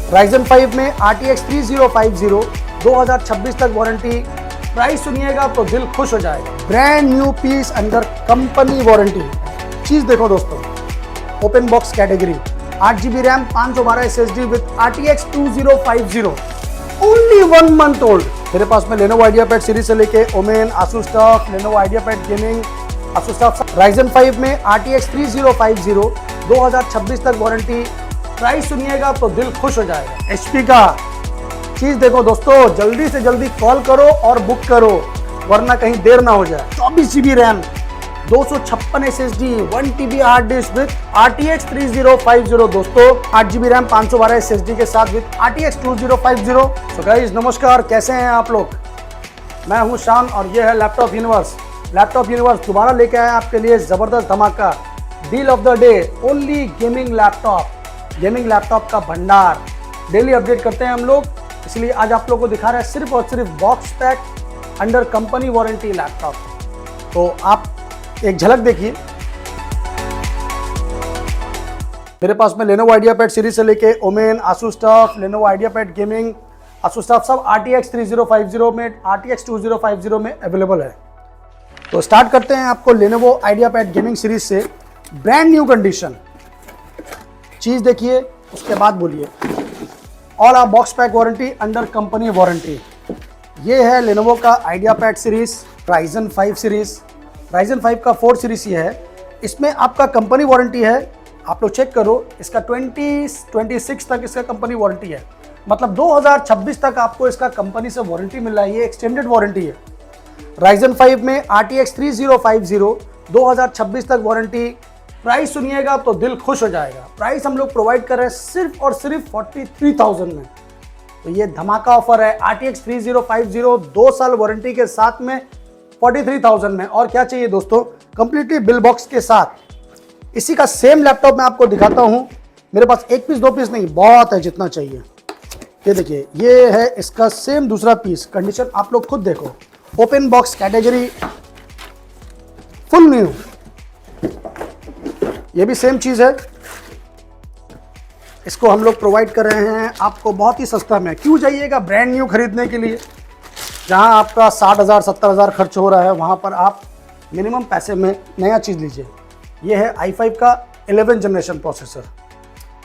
Ryzen 5 में RTX 3050 2026 तक warranty. Price सुनिएगा तो दिल खुश हो जाएगा। Brand new piece under company warranty. चीज देखो दोस्तों, open box category, 8GB RAM, 512 SSD with RTX 2050, only 1 month old. मेरे पास में Lenovo IdeaPad सीरीज से लेके Omen, Asus TUF, Lenovo IdeaPad gaming, Asus TUF। Ryzen 5 में RTX 3050 2026 तक वारंटी। प्राइस सुनिएगा तो दिल खुश हो जाएगा। HP का चीज देखो दोस्तों, जल्दी से जल्दी कॉल करो और बुक करो वरना कहीं देर ना हो जाए। 24GB RAM, 256 SSD, 1TB hard disk with RTX 3050 दोस्तों, 8GB रैम, 512 SSD के साथ विद RTX 2050। सो गाइस नमस्कार, कैसे हैं आप लोग? मैं हूं शान और ये है लैपटॉप यूनिवर्स। लैपटॉप यूनिवर्स दोबारा लेके आए आपके लिए जबरदस्त धमाका, deal of the day, only gaming laptop का भंडार। डेली अपडेट करते हैं हम लोग, इसलिए आज आप लोगों को दिखा रहे हैं सिर्फ और सिर्फ box pack under company warranty laptop. तो आप एक झलक देखिए। मेरे पास में Lenovo IdeaPad सीरीज से लेके Omen, Asus TUF, Lenovo IdeaPad gaming, Asus TUF सब RTX 3050 में, RTX 2050 में अवेलेबल है। तो स्टार्ट करते हैं आपको Lenovo IdeaPad गेमिंग सीरीज से। ब्रांड न्यू कंडीशन, चीज देखिए उसके बाद बोलिए। All are box pack warranty under company warranty. ये है Lenovo का IdeaPad series, Ryzen 5 series, Ryzen 5 का 4 सीरीज ये है। इसमें आपका कंपनी वारंटी है, आप लोग चेक करो, इसका 2026 तक इसका कंपनी वारंटी है। मतलब 2026 तक आपको इसका कंपनी से वारंटी मिल रहा है, ये एक्सटेंडेड वारंटी है। Ryzen 5 में RTX 3050 2026 तक वारंटी। प्राइस सुनिएगा तो दिल खुश हो जाएगा। प्राइस हम लोग प्रोवाइड कर रहे हैं सिर्फ और सिर्फ 43,000 में। तो ये धमाका ऑफर है। RTX 3050 2 साल वारंटी के साथ में 43,000 में। और क्या चाहिए दोस्तों, कंप्लीटली बिल बॉक्स के साथ। इसी का सेम लैपटॉप मैं आपको दिखाता हूं। मेरे पास एक पीस दो पीस नहीं, बहुत है जितना चाहिए। ये देखिए, ये है इसका सेम दूसरा पीस। कंडीशन आप लोग खुद देखो, open box category, full new. ये भी सेम चीज है, इसको हम लोग प्रोवाइड कर रहे हैं आपको बहुत ही सस्ता में। क्यों जाइएगा ब्रांड न्यू खरीदने के लिए? जहां आपका 60,000 70,000 खर्च हो रहा है, वहां पर आप मिनिमम पैसे में नया चीज लीजिए। ये है i5 का 11 जनरेशन प्रोसेसर,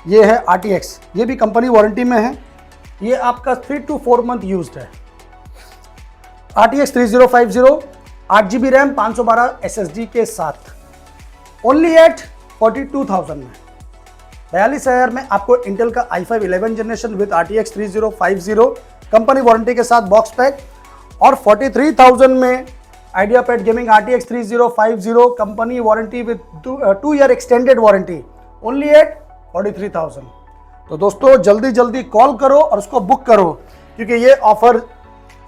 ये है RTX, ये भी कंपनी वारंटी में है। ये आपका 3 to 4 मंथ यूज्ड है। RTX 3050 8GB रैम, 512 SSD के साथ, ओनली एट 42,000 में। 42,000 में आपको इंटेल का i5 11 generation with RTX 3050 company warranty के साथ बॉक्स पैक। और 43,000 में IdeaPad gaming RTX 3050 company warranty with 2 year extended warranty, only at 43,000। तो दोस्तों जल्दी जल्दी कॉल करो और उसको बुक करो, क्योंकि ये ऑफर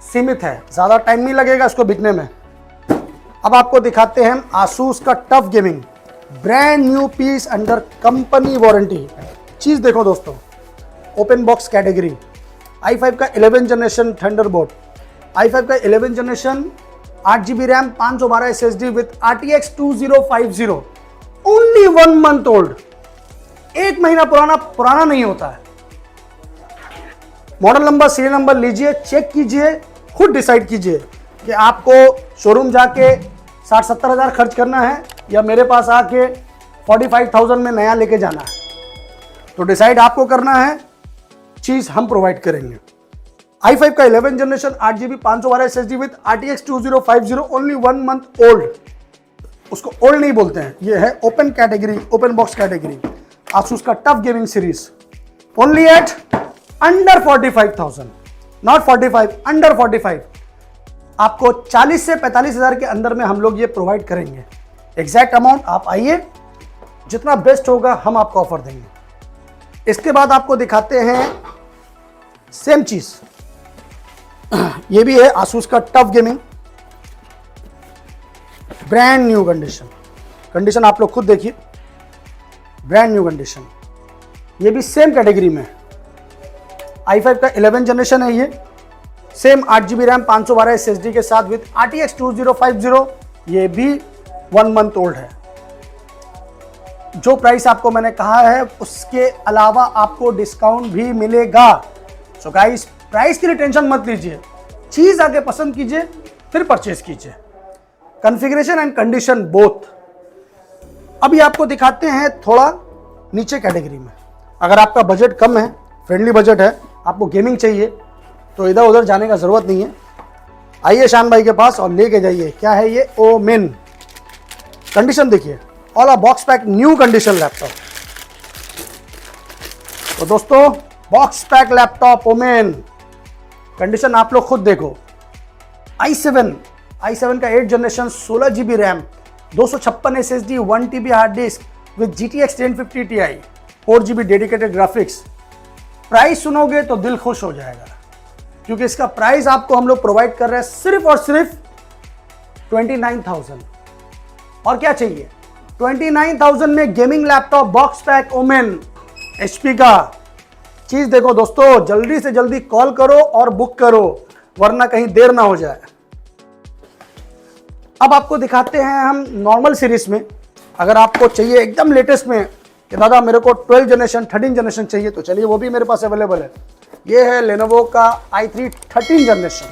सीमित है, ज़्यादा टाइम नहीं लगेगा इसको बिकने में। अब आपको दिखाते हैं Asus का TUF gaming, brand new piece under company warranty. चीज देखो दोस्तों, ओपन बॉक्स कैटेगरी, i5 का 11 जनरेशन थंडरबोल्ट, i5 का 11 generation, 8GB RAM, 512 SSD with RTX 2050, only 1 month old. 1 महीना पुराना नहीं होता है। मॉडल नंबर, सीरियल नंबर लीजिए, चेक कीजिए, खुद डिसाइड कीजिए कि आपको शोरूम जाके 60-70 हज़ार खर्च करना है या मेरे पास आके 45,000 में नया लेके जाना है। तो डिसाइड आपको करना है, चीज हम प्रोवाइड करेंगे। i5 का 11 generation, 8GB 512 SSD with RTX 2050, only 1 month old. उसको ओल्ड नहीं बोलते हैं, ये है open category, open box category. Asus का TUF gaming series, only at under 45,000, not 45, under 45। आपको 40 से 45,000 के अंदर में हम लोग ये प्रोवाइड करेंगे। एग्जैक्ट अमाउंट आप आइए, जितना बेस्ट होगा हम आपको ऑफर देंगे। इसके बाद आपको दिखाते हैं सेम चीज, ये भी है Asus का TUF gaming, brand new condition आप लोग खुद देखिए, ब्रांड न्यू कंडीशन। ये भी सेम कैटेगरी में, i5 का 11 जनरेशन है ये, सेम 8GB रैम, 512 SSD के साथ विद RTX 2050, ये भी 1 मंथ ओल्ड है। जो प्राइस आपको मैंने कहा है उसके अलावा आपको डिस्काउंट भी मिलेगा। सो गाइस, प्राइस के लिए टेंशन मत लीजिए, चीज आगे पसंद कीजिए फिर परचेज कीजिए। Configuration and condition both. अभी आपको दिखाते हैं थोड़ा नीचे कैटेगरी में। अगर आपका बजट कम है, फ्रेंडली बजट है, आपको गेमिंग चाहिए, तो इधर उधर जाने का जरूरत नहीं है। आइए शान भाई के पास और लेके जाइए। क्या है ये? ओमेन। कंडीशन देखिए, all a box pack new condition laptop. तो दोस्तों, box pack laptop Omen, condition आप लोग खुद देखो। i7 का 8 generation, 16 GB RAM, 256 SSD, 1 TB hard disk with GTX 1050 Ti, 4 GB dedicated graphics. Price सुनोगे तो दिल खुश हो जाएगा, क्योंकि इसका प्राइस आपको हम लोग प्रोवाइड कर रहे हैं सिर्फ और सिर्फ 29,000। और क्या चाहिए? 29,000 में gaming laptop box pack Omen HP का। चीज देखो दोस्तों, जल्दी से जल्दी कॉल करो और बुक करो, वरना कहीं देर ना हो जाए। अब आपको दिखाते हैं हम नॉर्मल सीरीज में। अगर आपको चाहिए एकदम लेटेस्ट में कि दादा मेरे को 12 जनरेशन 13 जनरेशन चाहिए, तो चलिए वो भी मेरे पास अवेलेबल है। ये है लेनोवो का i3 13 generation,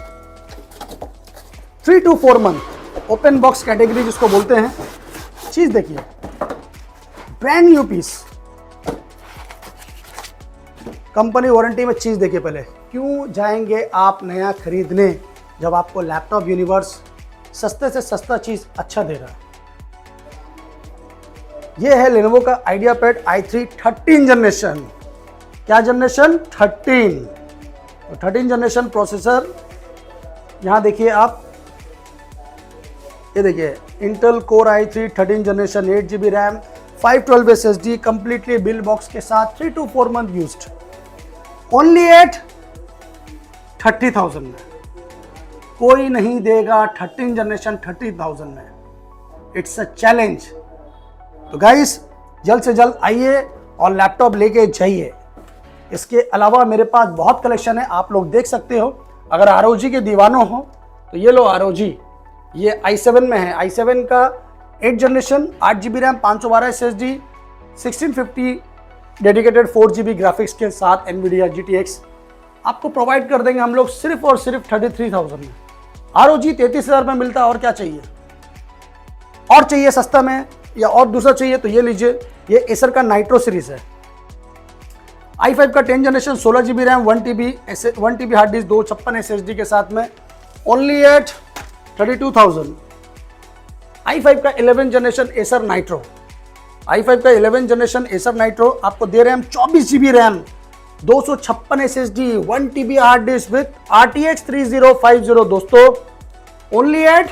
3 to 4 month open box category जिसको बोलते हैं। चीज देखिए, brand new piece, company warranty में। चीज देखिए, पहले क्यों जाएंगे आप नया खरीदने जब आपको लैपटॉप यूनिवर्स सस्ते से सस्ता चीज अच्छा दे रहा है। ये है लेनोवो का आइडियापैड i3 13 जनरेशन। क्या जनरेशन? 13। तो 13 जनरेशन प्रोसेसर यहां देखिए आप, ये देखिए Intel core i3 13 generation, 8 GB RAM, 512 SSD, completely bill box के साथ, 3 to 4 month used, only at 30,000 में। कोई नहीं देगा 13 जनरेशन 30,000 में। It's a challenge. तो गाइस, जल्द से जल्द आइए और लैपटॉप लेके जाइए। इसके अलावा मेरे पास बहुत कलेक्शन है, आप लोग देख सकते हो। अगर ROG के दीवानों हो तो ये लो ROG, ये i7 में है। i7 का 8 generation, 8 GB RAM, 512 SSD, 1650 dedicated 4 GB graphics के साथ NVIDIA GTX आपको प्रोवाइड कर देंगे हम लोग सिर्फ और सिर्फ 33,000 में। ROG 33,000 में मिलता है, और क्या चाहिए? और चाहिए सस्ता में या और दूसरा चाहिए तो ये लीजिए, ये एसर का नाइट्रो सीरीज है। i5 का 10 generation, 16 GB RAM, 1 TB hard disc, 256 SSD के साथ में, ओनली एट 32,000। i5 का 11 जनरेशन एसर नाइट्रो, i5 का 11 जनरेशन एसर नाइट्रो आपको दे रहे हैं हम 24 GB RAM, 256 SSD, 1 TB hard disk with RTX 3050। दोस्तों, ओनली एट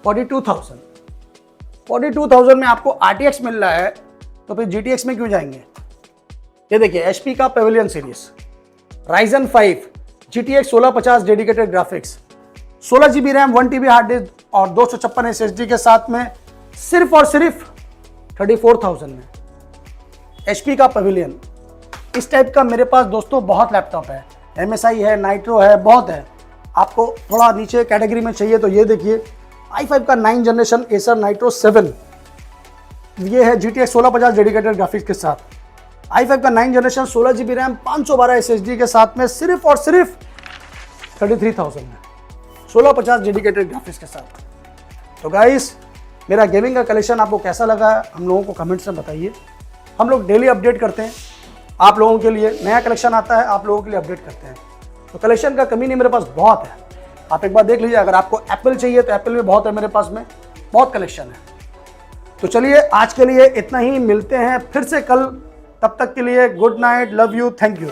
42,000। 42,000 में आपको RTX मिल रहा है, तो फिर GTX में क्यों जाएंगे? ये देखिए HP का Pavilion series, Ryzen 5 GTX 1650 dedicated graphics, 16 GB RAM, 1 TB hard disc और 256 SSD के साथ में, सिर्फ और सिर्फ 34,000 में। HP का पेविलियन, इस टाइप का मेरे पास दोस्तों बहुत लैपटॉप है। MSI है, नाइट्रो है, बहुत है। आपको थोड़ा नीचे कैटेगरी में चाहिए तो ये देखिए i5 का 9 जनरेशन एसर नाइट्रो 7, ये है GTX 1650 डेडिकेटेड ग्राफिक्स के साथ। i5 का 9 जनरेशन, 16 GB रैम, 512 SSD के साथ में, सिर्फ और सिर्फ 33,000 में, 1650 डेडिकेटेड ग्राफिक्स के साथ। तो गाइस, मेरा गेमिंग का कलेक्शन आपको कैसा लगा हम लोगों को कमेंट्स में बताइए। हम लोग डेली अपडेट करते हैं आप लोगों के लिए, नया कलेक्शन आता है आप लोगों के लिए अपडेट करते हैं। तो कलेक्शन का कमी नहीं, मेरे पास बहुत है, आप एक बार देख लीजिए। अगर आपको एप्पल चाहिए तो एप्पल में बहुत है, मेरे पास में बहुत कलेक्शन है। तो चलिए आज के लिए इतना ही, मिलते हैं फिर से कल। तब तक के लिए good night, love you, thank you.